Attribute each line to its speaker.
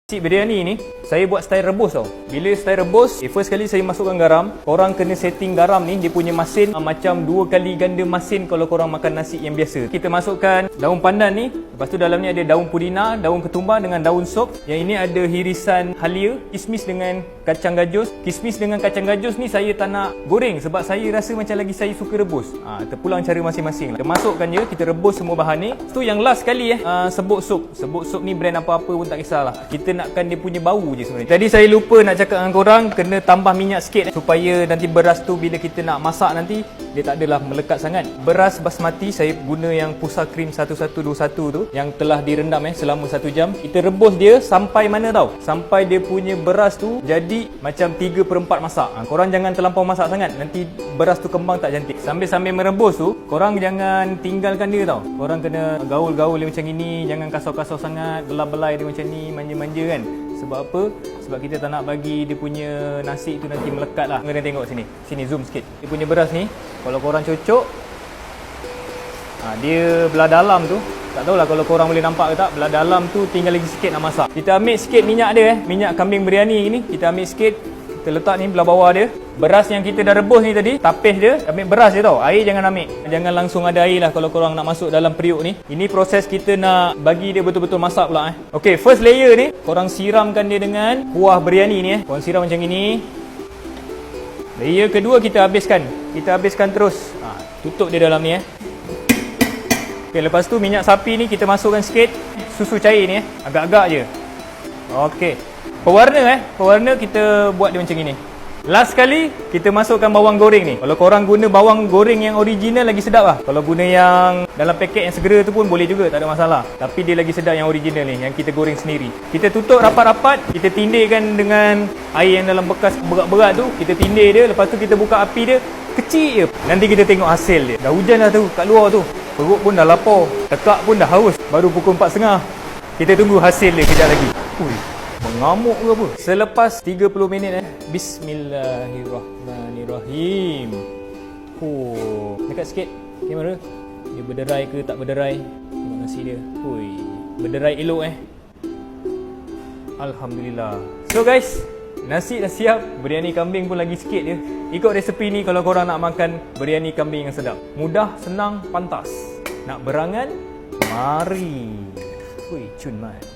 Speaker 1: Nasi biryani ni saya buat style rebus tau. Bila style rebus, first kali saya masukkan garam. Korang kena setting garam ni, dia punya masin macam 2 kali ganda masin kalau korang makan nasi yang biasa. Kita masukkan daun pandan ni, lepas tu dalam ni ada daun pudina, daun ketumbar dengan daun sop. Yang ini ada hirisan halia, kismis dengan kacang gajus. Kismis dengan kacang gajus ni saya tak nak goreng sebab saya rasa macam lagi saya suka rebus. Terpulang cara masing-masing lah. Kita masukkan je, kita rebus semua bahan ni. Tu yang last kali sebut sup. Sebut sup ni brand apa-apa pun tak kisahlah. Kita nakkan dia punya bau je sebenarnya. Tadi saya lupa nak cakap dengan korang, kena tambah minyak sikit supaya nanti beras tu bila kita nak masak nanti dia tak adalah melekat sangat. Beras basmati saya guna yang Pusa Cream 1121 tu yang telah direndam selama 1 jam. Kita rebus dia sampai mana tau? Sampai dia punya beras tu jadi macam 3/4 masak. Korang jangan terlampau masak sangat, nanti beras tu kembang tak cantik. Sambil merebus tu, korang jangan tinggalkan dia tau. Korang kena gaul-gaul dia macam ini, jangan kasar-kasar sangat, belai-belai dia macam ni, manja-manja kan. Sebab apa? Sebab kita tak nak bagi dia punya nasi tu nanti melekat lah. Kena tengok sini. Sini zoom sikit. Dia punya beras ni, kalau korang cocok, dia belah dalam tu, tak tahulah kalau korang boleh nampak ke tak, belah dalam tu tinggal lagi sikit nak masak. Kita ambil sikit minyak dia minyak kambing biryani ni, kita ambil sikit, kita letak ni belah bawah dia. Beras yang kita dah rebus ni tadi, tapis dia, ambil beras je tau. Air jangan ambil. Jangan langsung ada air lah kalau korang nak masuk dalam periuk ni. Ini proses kita nak bagi dia betul-betul masak pula. Okay, first layer ni, korang siramkan dia dengan kuah biryani ni. Korang siram macam ini. Layer kedua kita habiskan. Kita habiskan terus. Tutup dia dalam ni. Okay, lepas tu minyak sapi ni kita masukkan sikit. Susu cair ni agak-agak je. Okay. Pewarna kita buat dia macam ini. Last kali kita masukkan bawang goreng ni. Kalau korang guna bawang goreng yang original lagi sedap lah. Kalau guna yang dalam paket yang segera tu pun boleh juga, tak ada masalah. Tapi dia lagi sedap yang original ni, yang kita goreng sendiri. Kita tutup rapat-rapat, kita tindirkan dengan air yang dalam bekas berat-berat tu. Kita tindir dia, lepas tu kita buka api dia kecil je. Nanti kita tengok hasil dia. Dah hujan dah tu kat luar tu. Perut pun dah lapar, tekak pun dah haus. Baru pukul 4.30. Kita tunggu hasil dia kejap lagi. Mengamuk ke apa? Selepas 30 minit Bismillahirrahmanirrahim. Dekat sikit kamera. Dia berderai ke tak berderai? Tengok nasi dia. Berderai elok Alhamdulillah. So guys, nasi dah siap. Biryani kambing pun lagi sikit je. Ikut resepi ni kalau korang nak makan biryani kambing yang sedap. Mudah, senang, pantas. Nak berangan? Mari. Cun mat.